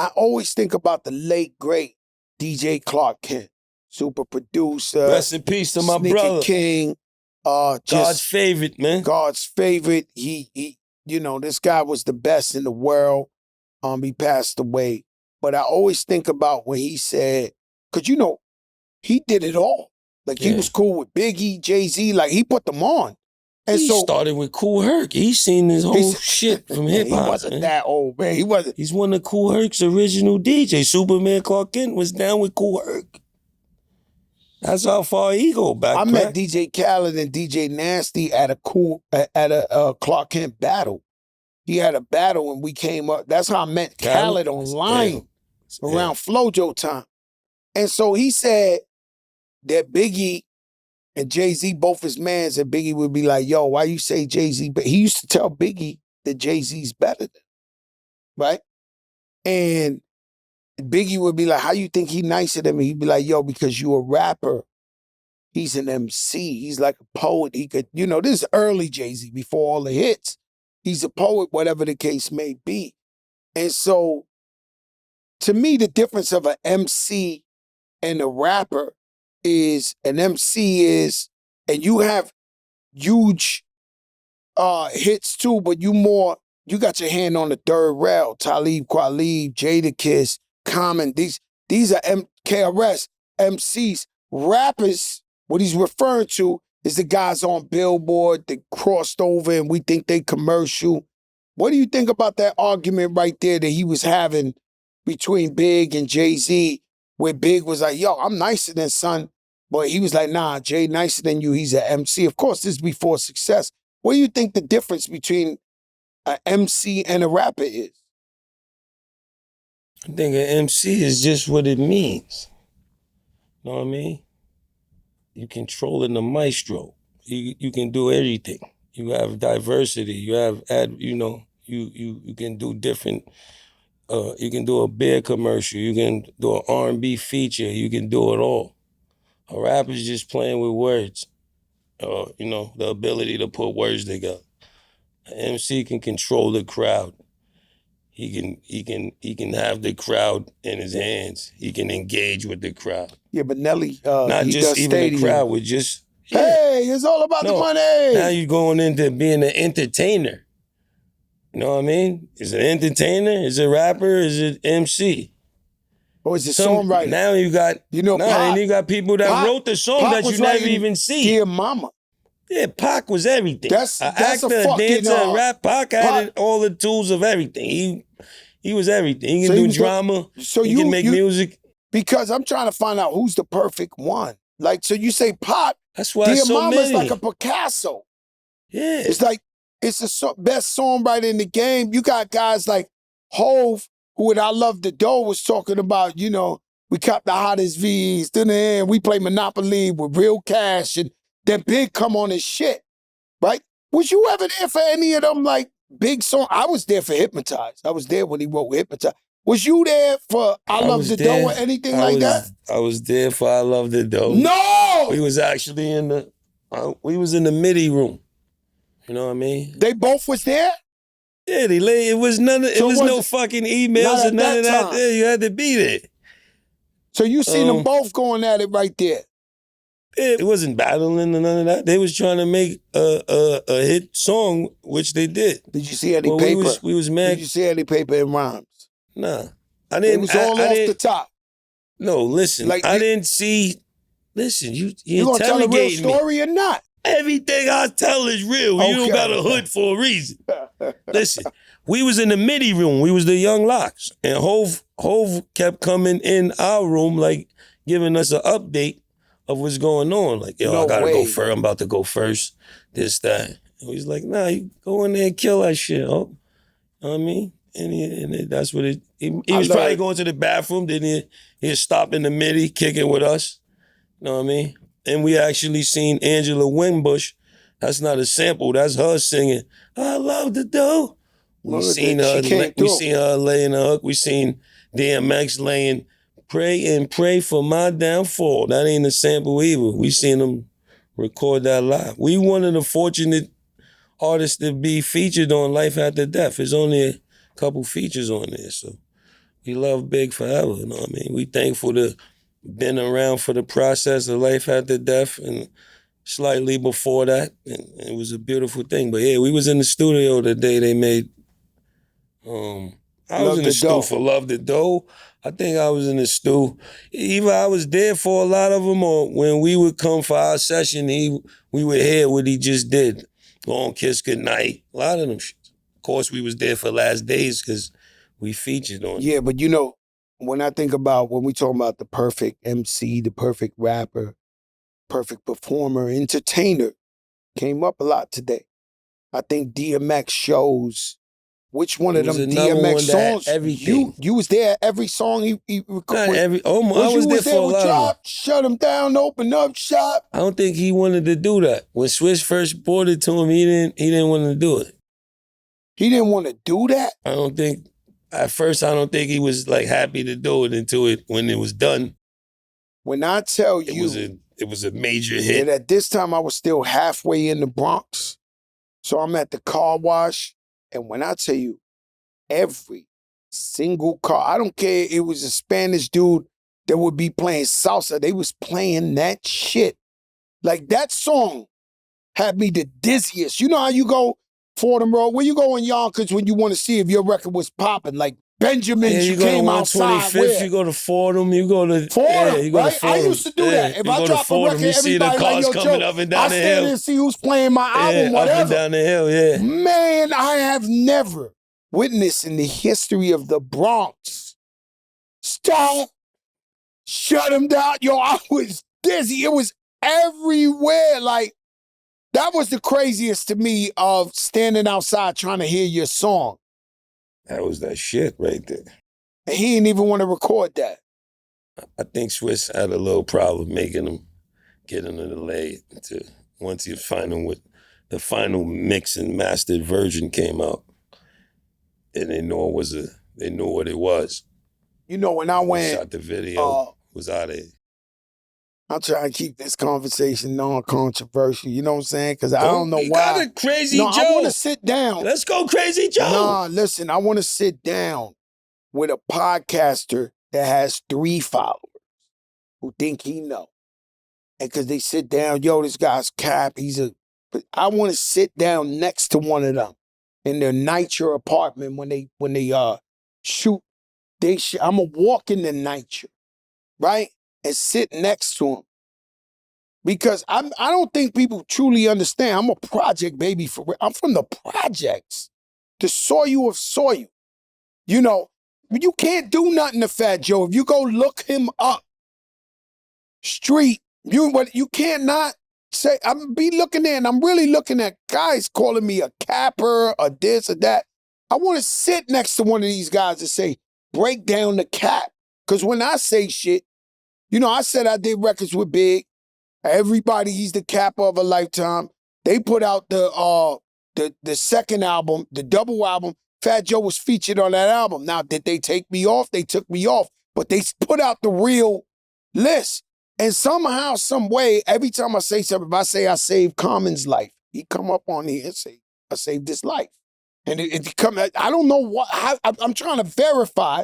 I always think about the late, great DJ Clark Kent, super producer. Rest in peace to my brother. King. God's favorite, man. God's favorite. He, this guy was the best in the world. He passed away. But I always think about when he said, because he did it all. Like he was cool with Biggie, Jay-Z, like he put them on. And he started with Kool Herc. He's seen his whole shit from hip hop. He wasn't that old, man. He wasn't. He's one of Kool Herc's original DJs. Superman Clark Kent was down with Kool Herc. That's how far he go back. I met DJ Khaled and DJ Nasty at a Clark Kent battle. He had a battle and we came up. That's how I met Khaled online around Flojo time. And so he said that Biggie and Jay-Z, both his mans, and Biggie would be like, yo, why you say Jay-Z? But he used to tell Biggie that Jay-Z's better than him, right? And Biggie would be like, how you think he nicer than me? He'd be like, yo, because you a rapper. He's an MC. He's like a poet. He could, this is early Jay-Z, before all the hits. He's a poet, whatever the case may be. And so, to me, the difference of an MC and a rapper is an MC is, and you have huge hits too, but you got your hand on the third rail. Talib Kweli, Jadakiss, Common, these are KRS, MCs. Rappers, what he's referring to is the guys on Billboard that crossed over and we think they commercial. What do you think about that argument right there that he was having between Big and Jay-Z, where Big was like, yo, I'm nicer than son, but he was like, nah, Jay nicer than you, he's an MC. Of course, this is before Success. What do you think the difference between an MC and a rapper is? I think an MC is just what it means. You know what I mean? You controlling the maestro. You can do everything. You have diversity. You have you can do different. You can do a beer commercial. You can do an R&B feature. You can do it all. A rapper's just playing with words. The ability to put words together. An MC can control the crowd. He can have the crowd in his hands. He can engage with the crowd. Yeah, but Nelly, not he just does even stadium. the crowd with just. Yeah. Hey, it's all about the money. Now you're going into being an entertainer. You know what I mean? Is it entertainer? Is it rapper? Is it MC? Or is it songwriter? Now you got Pac, you got people that wrote the song Pac that you never even see. Dear Mama. Yeah, Pac was everything. That's actor, a fucking, dancer, and rap. Pac had all the tools of everything. He was everything. He can do drama. He can make music. Because I'm trying to find out who's the perfect one. Like, so you say Pac. That's why Dear so Mama's many. like a Picasso. Yeah. It's like, it's the best songwriter in the game. You got guys like Hov, who I Love the Dough was talking about, we cop the hottest V's, then we play Monopoly with real cash, and then Big come on his shit, right? Was you ever there for any of them, like, big song? I was there for Hypnotize. I was there when he wrote Hypnotize. Was you there for I Love the Dough or anything like that? I was there for I Love the Dough. No! We was actually in the MIDI room. You know what I mean? They both was there? Yeah, it was no fucking emails and none of that there. You had to be there. So you seen them both going at it right there? It wasn't battling or none of that. They was trying to make a hit song, which they did. Did you see any paper? We was mad. Did you see any paper in rhymes? Nah. I didn't. It was all off the top. No, listen. I didn't see. Listen, you gonna tell a real story or not? Everything I tell is real. Okay. You don't got a hood for a reason. Listen, we was in the MIDI room. We was the Young Locks. And Hov kept coming in our room, like, giving us an update of what's going on. Like, yo, I gotta go first. I'm about to go first. This, that. And he's like, nah, you go in there and kill that shit, Hov. You know what I mean? And that's what it... He was probably going to the bathroom. Then he'd stop in the MIDI, kicking with us. You know what I mean? And we actually seen Angela Winbush. That's not a sample. That's her singing, I Love the Dough. We seen her laying the hook. We seen DMX laying Pray for My Downfall. That ain't a sample either. We seen them record that live. We one of the fortunate artists to be featured on Life After Death. There's only a couple features on there. So we love Big forever, you know what I mean? We thankful to been around for the process of life after death and slightly before that. And it was a beautiful thing. But yeah, we was in the studio the day they made, I was in the stew for Love the Dough. I think I was in the stew. Either I was there for a lot of them, or when we would come for our session, we would hear what he just did. Long Kiss Goodnight, a lot of them shit. Of course, we was there for Last Days because we featured on it. Yeah, but you know, when I think about, when we talk about the perfect MC, the perfect rapper, perfect performer, entertainer, came up a lot today. I think DMX shows which one of them DMX songs. Everything. You was there every song he recorded. I was there for a lot of them. Shut him down, open up shop. I don't think he wanted to do that. When Swish first brought it to him, he didn't want to do it. He didn't want to do that? At first, I don't think he was like happy to do it until when it was done. When I tell you, it was a major hit. And at this time, I was still halfway in the Bronx. So I'm at the car wash. And when I tell you, every single car, I don't care, it was a Spanish dude that would be playing salsa. They was playing that shit. Like, that song had me the dizziest. You know how you go Fordham Road? Where you go in Yonkers when you want to see if your record was popping? Like Benjamin's, you came outside. You go to Fordham, you go to Fordham, you go to Fordham. I used to do that. If I drop a record, you see the cars coming up and down the hill. I stand and see who's playing my album, whatever. Up and down the hill, yeah. Man, I have never witnessed in the history of the Bronx. Stop. Shut him down. Yo, I was dizzy. It was everywhere. Like, that was the craziest to me of standing outside trying to hear your song. That was that shit right there. And he didn't even want to record that. I think Swiss had a little problem making him get into the lay once he with the final mix and mastered version came out. And they knew what it was. You know, when I went, shot the video, was out of it. I'll try to keep this conversation non-controversial, you know what I'm saying? Because I don't know why. Got a Crazy Joe. I want to sit down. Let's go Crazy Joe. Nah, listen, I want to sit down with a podcaster that has 3 followers who think he know. And because they sit down, yo, this guy's cap, I want to sit down next to one of them in their NYCHA apartment when they shoot. I'm going to walk in the NYCHA, right? And sit next to him. Because I don't think people truly understand. I'm a project baby for real. I'm from the projects. The soil of soil. You know, you can't do nothing to Fat Joe. If you go look him up, street, you can't not say, I'm be looking there and I'm really looking at guys calling me a capper or this or that. I want to sit next to one of these guys and say, break down the cap. Because when I say shit, you know, I said I did records with Big. Everybody, he's the capper of a lifetime. They put out the second album, the double album. Fat Joe was featured on that album. Now, did they take me off? They took me off. But they put out the real list. And somehow, some way, every time I say something, if I say I saved Common's life, he come up on here and say, I saved his life. And it come, I don't know I'm trying to verify.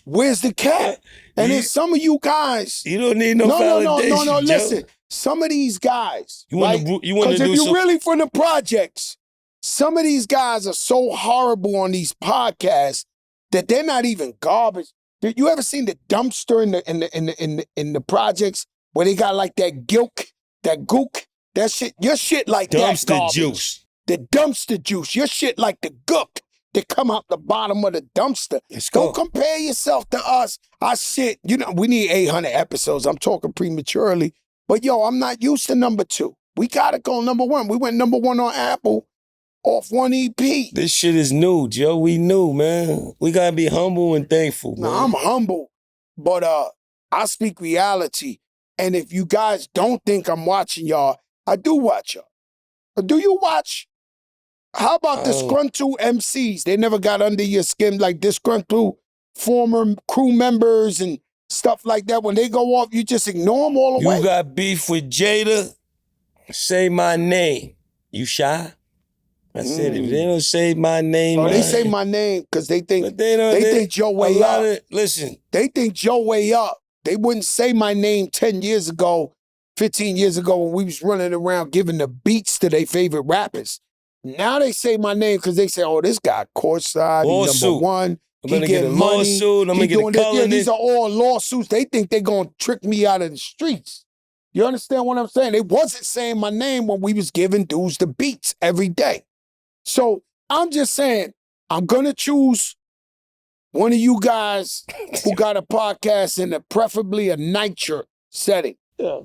Where's the cap? And then some of you guys. You don't need no validation, No, Joe. listen. Some of these guys. You want to do Because if you're really from the projects, some of these guys are so horrible on these podcasts that they're not even garbage. You ever seen the dumpster in the projects where they got like that gook, that shit? Your shit like dumpster that garbage. Juice. The dumpster juice. Your shit like the gook that come out the bottom of the dumpster. Don't compare yourself to us. Our shit, you know, we need 800 episodes. I'm talking prematurely. But yo, I'm not used to number 2. We gotta go number 1. We went number 1 on Apple off 1 EP. This shit is new, Joe. We new, man. We gotta be humble and thankful, man. I'm humble, but I speak reality. And if you guys don't think I'm watching y'all, I do watch y'all. Do you watch? How about disgruntled MCs? They never got under your skin, like disgruntled former crew members and stuff like that. When they go off, you just ignore them all the way. You got beef with Jada? Say my name. You shy? I said, if they don't say my name, they say my name because they think but they think Joe way up. Listen, they think Joe way up. They wouldn't say my name 10 years ago, 15 years ago when we was running around giving the beats to their favorite rappers. Now they say my name because they say, oh, this guy courtside, he number one. I'm gonna get a lawsuit. I'm gonna get a color. These are all lawsuits. They think they're gonna trick me out of the streets. You understand what I'm saying? They wasn't saying my name when we was giving dudes the beats every day. So I'm just saying, I'm gonna choose one of you guys who got a podcast in preferably a night setting. Yeah.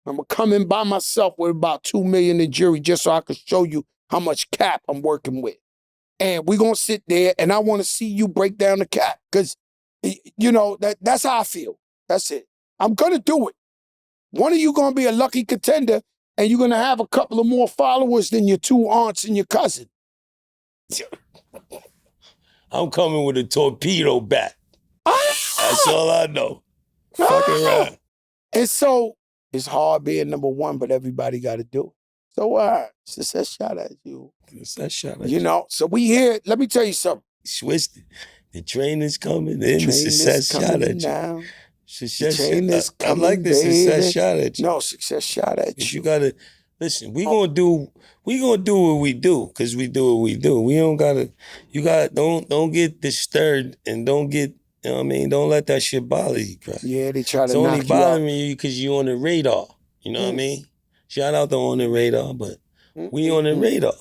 I'm gonna come in by myself with about 2 million in jury just so I can show you how much cap I'm working with. And we're gonna sit there and I wanna see you break down the cap. Cause you know, that's how I feel. That's it. I'm gonna do it. One of you gonna be a lucky contender and you're gonna have a couple of more followers than your 2 aunts and your cousin. I'm coming with a torpedo bat. That's all I know. Fucking right. And so it's hard being number one, but everybody gotta do it. So success shot at you. Success shot at you. You know, so we here. Let me tell you something. Switched it. The train is coming. Then the success shot at you. Now. Success the train is coming, I like the success shot at you. No, success shot at you. You gotta listen, we gonna do what we do, cause we do what we do. We don't gotta don't get disturbed and don't get, you know what I mean, don't let that shit bother you, bro. Yeah, they try to knock you out. It's only bothering you because you on the radar. You know what I mean? Shout out to On the Radar, but we on the radar.